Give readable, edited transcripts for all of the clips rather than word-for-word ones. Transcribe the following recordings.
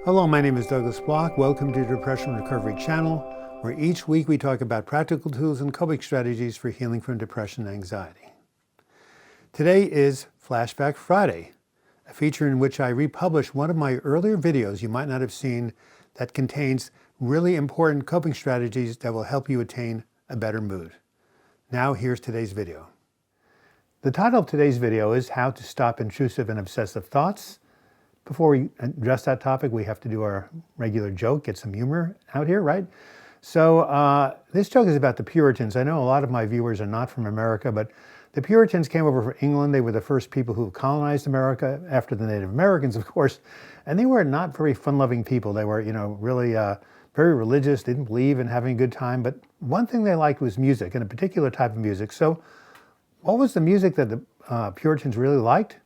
Hello, my name is Douglas Bloch. Welcome to the Depression Recovery Channel, where each week we talk about practical tools and coping strategies for healing from depression and anxiety. Today is Flashback Friday, a feature in which I republish one of my earlier videos you might not have seen that contains really important coping strategies that will help you attain a better mood. Now here's today's video. The title of today's video is How to Stop Intrusive and Obsessive Thoughts. Before we address that topic, we have to do our regular joke, get some humor out here, right? So this joke is about the Puritans. I know a lot of my viewers are not from America, but the Puritans came over from England. They were the first people who colonized America after the Native Americans, of course. And they were not very fun-loving people. They were, really very religious, didn't believe in having a good time. But one thing they liked was music, and a particular type of music. So what was the music that the Puritans really liked?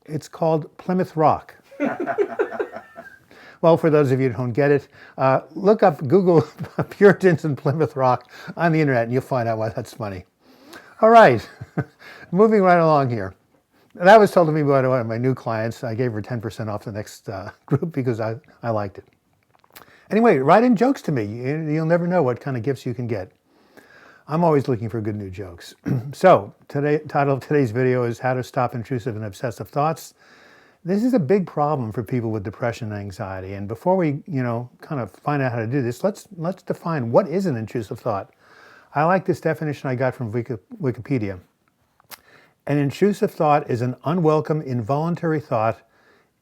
It's called Plymouth Rock. Well, for those of you who don't get it, look up Google Puritans and Plymouth Rock on the internet and you'll find out why that's funny. All right, moving right along here. That was told to me by one of my new clients. I gave her 10% off the next group because I liked it. Anyway, write in jokes to me. You'll never know what kind of gifts you can get. I'm always looking for good new jokes. So, title of today's video is How to Stop Intrusive and Obsessive Thoughts. This is a big problem for people with depression and anxiety. And before we, kind of find out how to do this, let's define what is an intrusive thought. I like this definition I got from Wikipedia. An intrusive thought is an unwelcome, involuntary thought,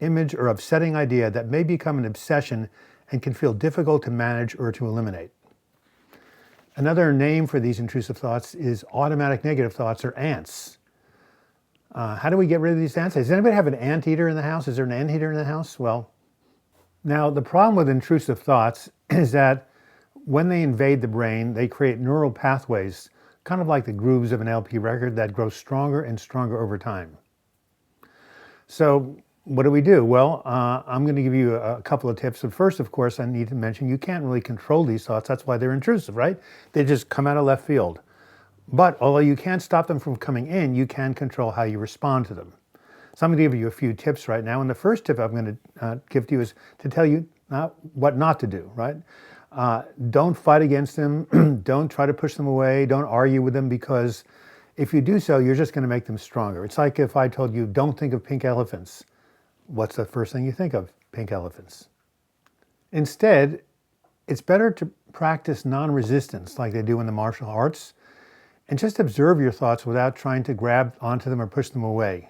image, or upsetting idea that may become an obsession and can feel difficult to manage or to eliminate. Another name for these intrusive thoughts is automatic negative thoughts, or ants. How do we get rid of these ants? Does anybody have an anteater in the house? Is there an anteater in the house? Well, now the problem with intrusive thoughts is that when they invade the brain, they create neural pathways, kind of like the grooves of an LP record that grow stronger and stronger over time. So what do we do? Well, I'm going to give you a couple of tips. But first, of course, I need to mention you can't really control these thoughts. That's why they're intrusive, right? They just come out of left field. But although you can't stop them from coming in, you can control how you respond to them. So I'm going to give you a few tips right now. And the first tip I'm going to give to you is to tell you what not to do, right? Don't fight against them. Don't try to push them away. Don't argue with them, because if you do so, you're just going to make them stronger. It's like if I told you, don't think of pink elephants. What's the first thing you think of? Pink elephants. Instead, it's better to practice non-resistance like they do in the martial arts, and just observe your thoughts without trying to grab onto them or push them away.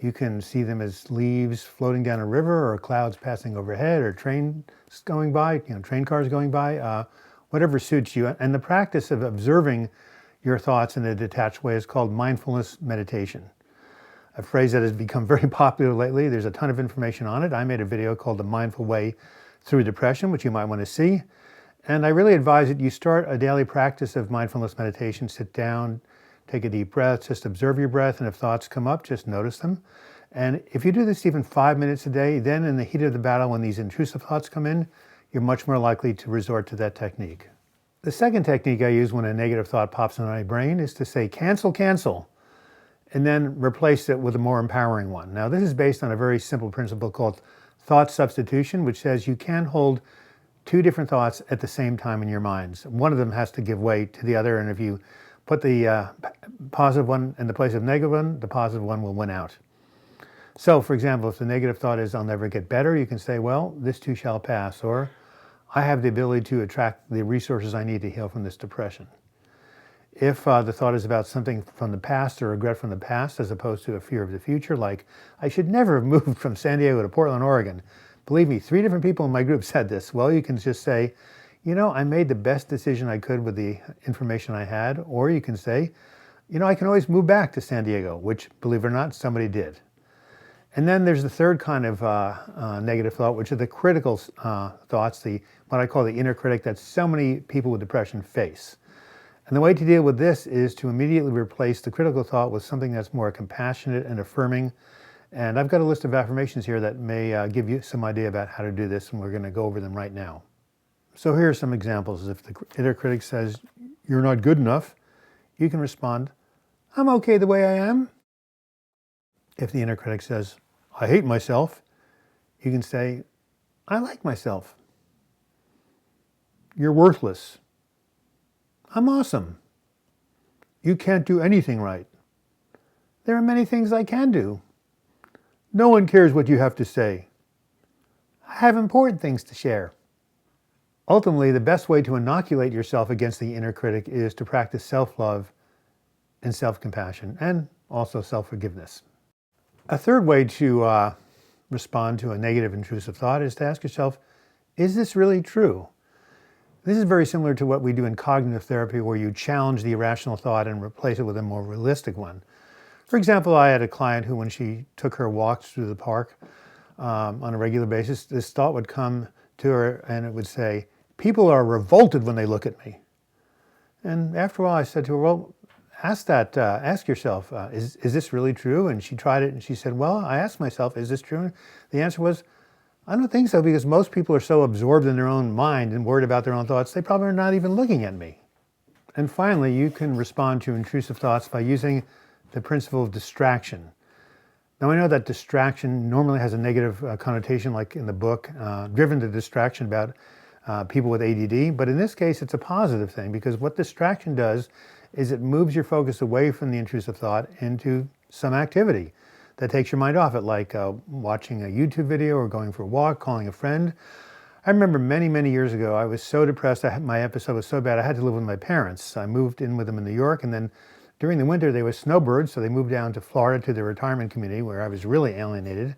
You can see them as leaves floating down a river, or clouds passing overhead, or trains going by, train cars going by, whatever suits you. And the practice of observing your thoughts in a detached way is called mindfulness meditation. A phrase that has become very popular lately. There's a ton of information on it. I made a video called The Mindful Way Through Depression, which you might want to see. And I really advise that you start a daily practice of mindfulness meditation. Sit down, take a deep breath, just observe your breath, and if thoughts come up, just notice them. And if you do this even 5 minutes a day, then in the heat of the battle, when these intrusive thoughts come in, you're much more likely to resort to that technique. The second technique I use when a negative thought pops in my brain is to say, cancel, cancel, and then replace it with a more empowering one. Now, this is based on a very simple principle called thought substitution, which says you can't hold two different thoughts at the same time in your minds. One of them has to give way to the other, and if you put the positive one in the place of negative one, the positive one will win out. So, for example, if the negative thought is, I'll never get better, you can say, well, this too shall pass, or I have the ability to attract the resources I need to heal from this depression. If the thought is about something from the past or regret from the past, as opposed to a fear of the future, like, I should never have moved from San Diego to Portland, Oregon. Believe me, 3 different people in my group said this. Well, you can just say, I made the best decision I could with the information I had. Or you can say, I can always move back to San Diego, which, believe it or not, somebody did. And then there's the third kind of negative thought, which are the critical thoughts, what I call the inner critic that so many people with depression face. And the way to deal with this is to immediately replace the critical thought with something that's more compassionate and affirming. And I've got a list of affirmations here that may give you some idea about how to do this, and we're going to go over them right now. So here are some examples. If the inner critic says, you're not good enough, you can respond, I'm okay the way I am. If the inner critic says, I hate myself, you can say, I like myself. You're worthless. I'm awesome. You can't do anything right. There are many things I can do. No one cares what you have to say. I have important things to share. Ultimately, the best way to inoculate yourself against the inner critic is to practice self-love and self-compassion, and also self-forgiveness. A third way to respond to a negative intrusive thought is to ask yourself, is this really true? This is very similar to what we do in cognitive therapy, where you challenge the irrational thought and replace it with a more realistic one. For example, I had a client who, when she took her walks through the park on a regular basis, this thought would come to her and it would say, people are revolted when they look at me. And after a while I said to her, well, ask yourself, is this really true? And she tried it and she said, well, I asked myself, is this true? And the answer was, I don't think so, because most people are so absorbed in their own mind and worried about their own thoughts, they probably are not even looking at me. And finally, you can respond to intrusive thoughts by using the principle of distraction. Now, I know that distraction normally has a negative connotation, like in the book, Driven to Distraction, about people with ADD. But in this case, it's a positive thing, because what distraction does is it moves your focus away from the intrusive thought into some activity that takes your mind off it, like watching a YouTube video or going for a walk, calling a friend. I remember many, many years ago, I was so depressed, my episode was so bad, I had to live with my parents. I moved in with them in New York, and then during the winter, they were snowbirds, so they moved down to Florida to their retirement community, where I was really alienated.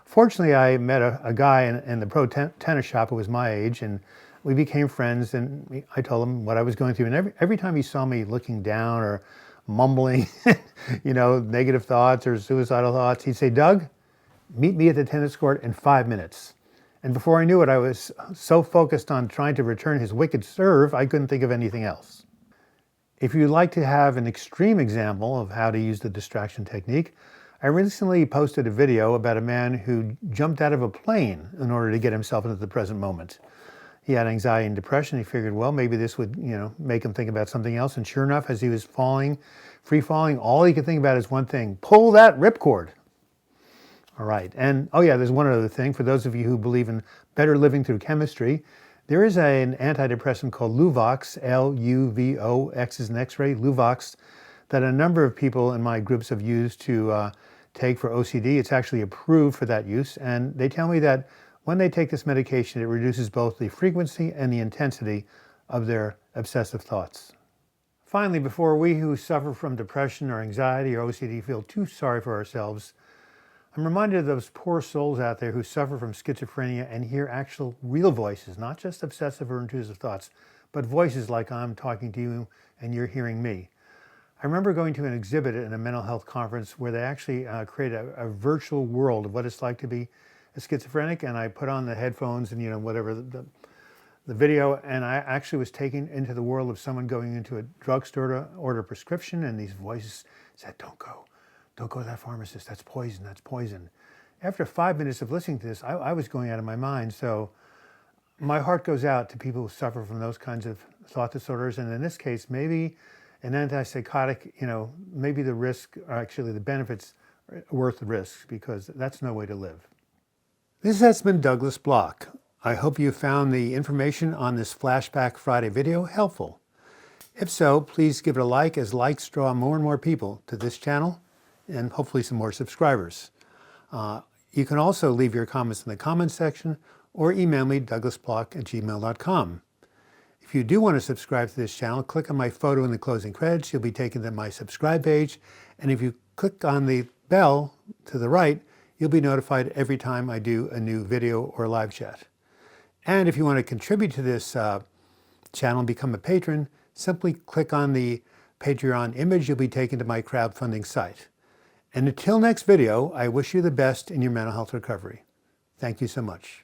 Fortunately, I met a guy in the pro tennis shop who was my age, and we became friends, and I told him what I was going through. And every time he saw me looking down or mumbling, negative thoughts or suicidal thoughts, he'd say, Doug, meet me at the tennis court in 5 minutes. And before I knew it, I was so focused on trying to return his wicked serve, I couldn't think of anything else. If you'd like to have an extreme example of how to use the distraction technique, I recently posted a video about a man who jumped out of a plane in order to get himself into the present moment. He had anxiety and depression. He figured, well, maybe this would, make him think about something else. And sure enough, as he was free falling, all he could think about is one thing: pull that ripcord. All right. And oh yeah, there's one other thing. For those of you who believe in better living through chemistry, there is an antidepressant called Luvox, L-U-V-O, X is an X-ray, Luvox, that a number of people in my groups have used to take for OCD. It's actually approved for that use. And they tell me that when they take this medication, it reduces both the frequency and the intensity of their obsessive thoughts. Finally, before we who suffer from depression or anxiety or OCD feel too sorry for ourselves, I'm reminded of those poor souls out there who suffer from schizophrenia and hear actual real voices, not just obsessive or intrusive thoughts, but voices like I'm talking to you and you're hearing me. I remember going to an exhibit at a mental health conference where they actually create a virtual world of what it's like to be a schizophrenic, and I put on the headphones and whatever the video, and I actually was taken into the world of someone going into a drugstore to order a prescription, and these voices said, don't go to that pharmacist, that's poison. After 5 minutes of listening to this, I was going out of my mind. So my heart goes out to people who suffer from those kinds of thought disorders, and in this case, maybe an antipsychotic, maybe the risk, or actually the benefits are worth the risks, because that's no way to live. This has been Douglas Bloch. I hope you found the information on this Flashback Friday video helpful. If so, please give it a like, as likes draw more and more people to this channel, and hopefully some more subscribers. You can also leave your comments in the comments section or email me, douglasbloch@gmail.com. If you do want to subscribe to this channel, click on my photo in the closing credits. You'll be taken to my subscribe page. And if you click on the bell to the right, you'll be notified every time I do a new video or live chat. And if you want to contribute to this channel and become a patron, simply click on the Patreon image. You'll be taken to my crowdfunding site. And until next video, I wish you the best in your mental health recovery. Thank you so much.